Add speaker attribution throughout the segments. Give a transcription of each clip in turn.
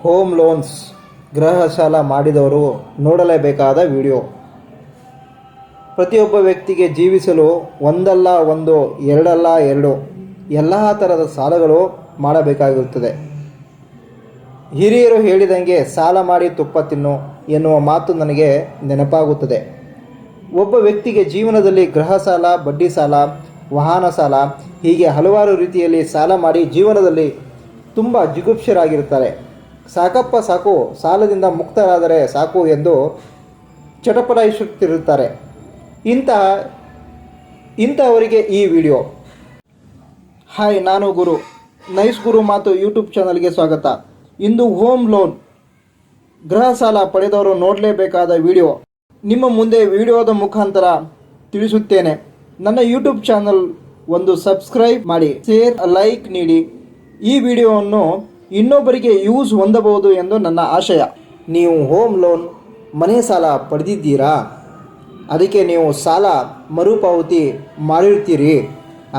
Speaker 1: Home loans ಗೃಹ ಸಾಲ ಮಾಡಿದವರು ನೋಡಲೇಬೇಕಾದ ವಿಡಿಯೋ. ಪ್ರತಿಯೊಬ್ಬ ವ್ಯಕ್ತಿಗೆ ಜೀವಿಸಲು ಒಂದಲ್ಲ ಒಂದು, ಎರಡಲ್ಲ ಎರಡು, ಎಲ್ಲ ಥರದ ಸಾಲಗಳು ಮಾಡಬೇಕಾಗಿರುತ್ತದೆ. ಹಿರಿಯರು ಹೇಳಿದಂಗೆ ಸಾಲ ಮಾಡಿ ತುಪ್ಪ ತಿನ್ನು ಎನ್ನುವ ಮಾತು ನನಗೆ ನೆನಪಾಗುತ್ತದೆ. ಒಬ್ಬ ವ್ಯಕ್ತಿಗೆ ಜೀವನದಲ್ಲಿ ಗೃಹ ಸಾಲ, ಬಡ್ಡಿ ಸಾಲ, ವಾಹನ ಸಾಲ ಹೀಗೆ ಹಲವಾರು ರೀತಿಯಲ್ಲಿ ಸಾಲ ಮಾಡಿ ಜೀವನದಲ್ಲಿ ತುಂಬ ಜಿಗುಪ್ಸರಾಗಿರುತ್ತಾರೆ. ಸಾಕಪ್ಪ ಸಾಕು, ಸಾಲದಿಂದ ಮುಕ್ತರಾದರೆ ಸಾಕು ಎಂದು ಚಟಪಟಾಯಿಸುತ್ತಿರುತ್ತಾರೆ. ಇಂಥವರಿಗೆ ಈ ವಿಡಿಯೋ. ಹಾಯ್, ನಾನು ಗುರು. ನೈಸ್ ಗುರು ಮಾತು ಯೂಟ್ಯೂಬ್ ಚಾನಲ್ಗೆ ಸ್ವಾಗತ. ಇಂದು ಹೋಮ್ ಲೋನ್ ಗೃಹ ಸಾಲ ಪಡೆದವರು ನೋಡಲೇಬೇಕಾದ ವಿಡಿಯೋ ನಿಮ್ಮ ಮುಂದೆ ವಿಡಿಯೋದ ಮುಖಾಂತರ ತಿಳಿಸುತ್ತೇನೆ. ನನ್ನ ಯೂಟ್ಯೂಬ್ ಚಾನಲ್ ಒಂದು ಸಬ್ಸ್ಕ್ರೈಬ್ ಮಾಡಿ, ಶೇರ್, ಲೈಕ್ ನೀಡಿ. ಈ ವಿಡಿಯೋವನ್ನು ಇನ್ನೊಬ್ಬರಿಗೆ ಯೂಸ್ ಹೊಂದಬಹುದು ಎಂದು ನನ್ನ ಆಶಯ. ನೀವು ಹೋಮ್ ಲೋನ್ ಮನೆ ಸಾಲ ಪಡೆದಿದ್ದೀರಾ? ಅದಕ್ಕೆ ನೀವು ಸಾಲ ಮರುಪಾವತಿ ಮಾಡಿರ್ತೀರಿ.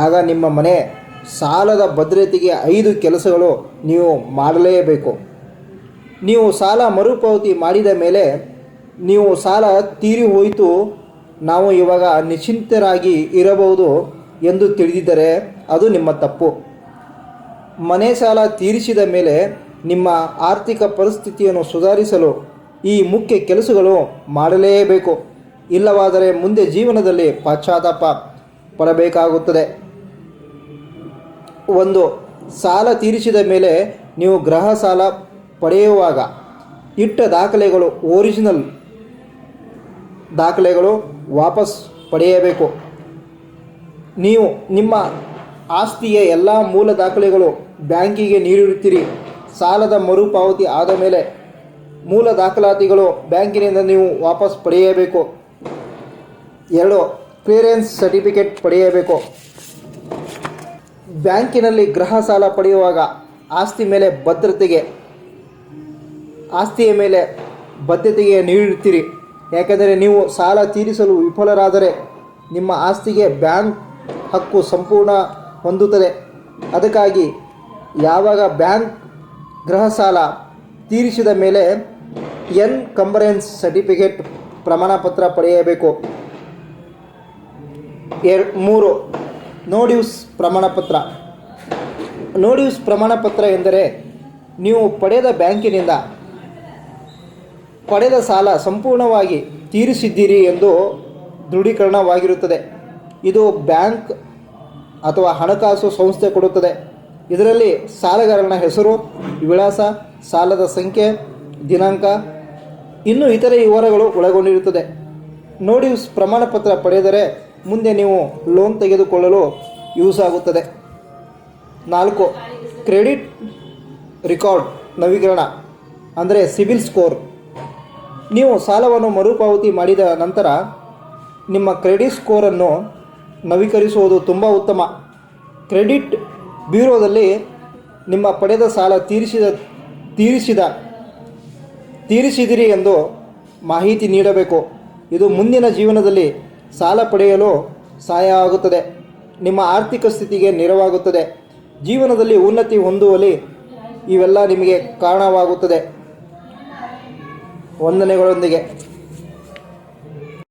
Speaker 1: ಆಗ ನಿಮ್ಮ ಮನೆ ಸಾಲದ ಭದ್ರತೆಗೆ 5 ಕೆಲಸಗಳು ನೀವು ಮಾಡಲೇಬೇಕು. ನೀವು ಸಾಲ ಮರುಪಾವತಿ ಮಾಡಿದ ಮೇಲೆ ನೀವು ಸಾಲ ತೀರಿ ಹೋಯಿತು, ನಾವು ಇವಾಗ ನಿಶ್ಚಿಂತರಾಗಿ ಇರಬಹುದು ಎಂದು ತಿಳಿದಿದ್ದರೆ ಅದು ನಿಮ್ಮ ತಪ್ಪು. ಮನೆ ಸಾಲ ತೀರಿಸಿದ ಮೇಲೆ ನಿಮ್ಮ ಆರ್ಥಿಕ ಪರಿಸ್ಥಿತಿಯನ್ನು ಸುಧಾರಿಸಲು ಈ ಮುಖ್ಯ ಕೆಲಸಗಳು ಮಾಡಲೇಬೇಕು. ಇಲ್ಲವಾದರೆ ಮುಂದೆ ಜೀವನದಲ್ಲಿ ಪಶ್ಚಾತ್ತಾಪ ಪಡಬೇಕಾಗುತ್ತದೆ. 1. ಸಾಲ ತೀರಿಸಿದ ಮೇಲೆ ನೀವು ಗೃಹ ಸಾಲ ಪಡೆಯುವಾಗ ಇಟ್ಟ ದಾಖಲೆಗಳು, ಒರಿಜಿನಲ್ ದಾಖಲೆಗಳು ವಾಪಸ್ ಪಡೆಯಬೇಕು. ನೀವು ನಿಮ್ಮ ಆಸ್ತಿಯ ಎಲ್ಲ ಮೂಲ ದಾಖಲೆಗಳು ಬ್ಯಾಂಕಿಗೆ ನೀಡಿರುತ್ತೀರಿ. ಸಾಲದ ಮರುಪಾವತಿ ಆದ ಮೇಲೆ ಮೂಲ ದಾಖಲಾತಿಗಳು ಬ್ಯಾಂಕಿನಿಂದ ನೀವು ವಾಪಸ್ ಪಡೆಯಬೇಕು. 2. ಕ್ಲಿಯರೆನ್ಸ್ ಸರ್ಟಿಫಿಕೇಟ್ ಪಡೆಯಬೇಕು. ಬ್ಯಾಂಕಿನಲ್ಲಿ ಗೃಹ ಸಾಲ ಪಡೆಯುವಾಗ ಆಸ್ತಿಯ ಮೇಲೆ ಬದ್ಧತೆಗೆ ನೀಡಿರುತ್ತೀರಿ. ಯಾಕೆಂದರೆ ನೀವು ಸಾಲ ತೀರಿಸಲು ವಿಫಲರಾದರೆ ನಿಮ್ಮ ಆಸ್ತಿಗೆ ಬ್ಯಾಂಕ್ ಹಕ್ಕು ಸಂಪೂರ್ಣ ಹೊಂದುತ್ತದೆ. ಅದಕ್ಕಾಗಿ ಯಾವಾಗ ಬ್ಯಾಂಕ್ ಗೃಹ ಸಾಲ ತೀರಿಸಿದ ಮೇಲೆ ಎನ್ಕಂಬರೆನ್ಸ್ ಸರ್ಟಿಫಿಕೇಟ್ ಪ್ರಮಾಣಪತ್ರ ಪಡೆಯಬೇಕು. 3. ನೋ ಡ್ಯೂಸ್ ಪ್ರಮಾಣಪತ್ರ. ನೋ ಡ್ಯೂಸ್ ಪ್ರಮಾಣಪತ್ರ ಎಂದರೆ ನೀವು ಬ್ಯಾಂಕಿನಿಂದ ಪಡೆದ ಸಾಲ ಸಂಪೂರ್ಣವಾಗಿ ತೀರಿಸಿದ್ದೀರಿ ಎಂದು ದೃಢೀಕರಣವಾಗಿರುತ್ತದೆ. ಇದು ಬ್ಯಾಂಕ್ ಅಥವಾ ಹಣಕಾಸು ಸಂಸ್ಥೆ ಕೊಡುತ್ತದೆ. ಇದರಲ್ಲಿ ಸಾಲಗಾರನ ಹೆಸರು, ವಿಳಾಸ, ಸಾಲದ ಸಂಖ್ಯೆ, ದಿನಾಂಕ, ಇನ್ನೂ ಇತರೆ ವಿವರಗಳು ಒಳಗೊಂಡಿರುತ್ತದೆ. ನೋ ಡ್ಯೂಸ್ ಪ್ರಮಾಣಪತ್ರ ಪಡೆದರೆ ಮುಂದೆ ನೀವು ಲೋನ್ ತೆಗೆದುಕೊಳ್ಳಲು ಯೂಸ್ ಆಗುತ್ತದೆ. 4. ಕ್ರೆಡಿಟ್ ರೆಕಾರ್ಡ್ ನವೀಕರಣ ಅಂದರೆ ಸಿಬಿಲ್ ಸ್ಕೋರ್. ನೀವು ಸಾಲವನ್ನು ಮರುಪಾವತಿ ಮಾಡಿದ ನಂತರ ನಿಮ್ಮ ಕ್ರೆಡಿಟ್ ಸ್ಕೋರನ್ನು ನವೀಕರಿಸುವುದು ತುಂಬ ಉತ್ತಮ. ಕ್ರೆಡಿಟ್ ಬ್ಯೂರೋದಲ್ಲಿ ನಿಮ್ಮ ಪಡೆದ ಸಾಲ ತೀರಿಸಿದಿರಿ ಎಂದು ಮಾಹಿತಿ ನೀಡಬೇಕು. ಇದು ಮುಂದಿನ ಜೀವನದಲ್ಲಿ ಸಾಲ ಪಡೆಯಲು ಸಹಾಯ ಆಗುತ್ತದೆ. ನಿಮ್ಮ ಆರ್ಥಿಕ ಸ್ಥಿತಿಗೆ ನೆರವಾಗುತ್ತದೆ. ಜೀವನದಲ್ಲಿ ಉನ್ನತಿ ಹೊಂದುವಲ್ಲಿ ಇವೆಲ್ಲ ನಿಮಗೆ ಕಾರಣವಾಗುತ್ತದೆ. ವಂದನೆಗಳೊಂದಿಗೆ.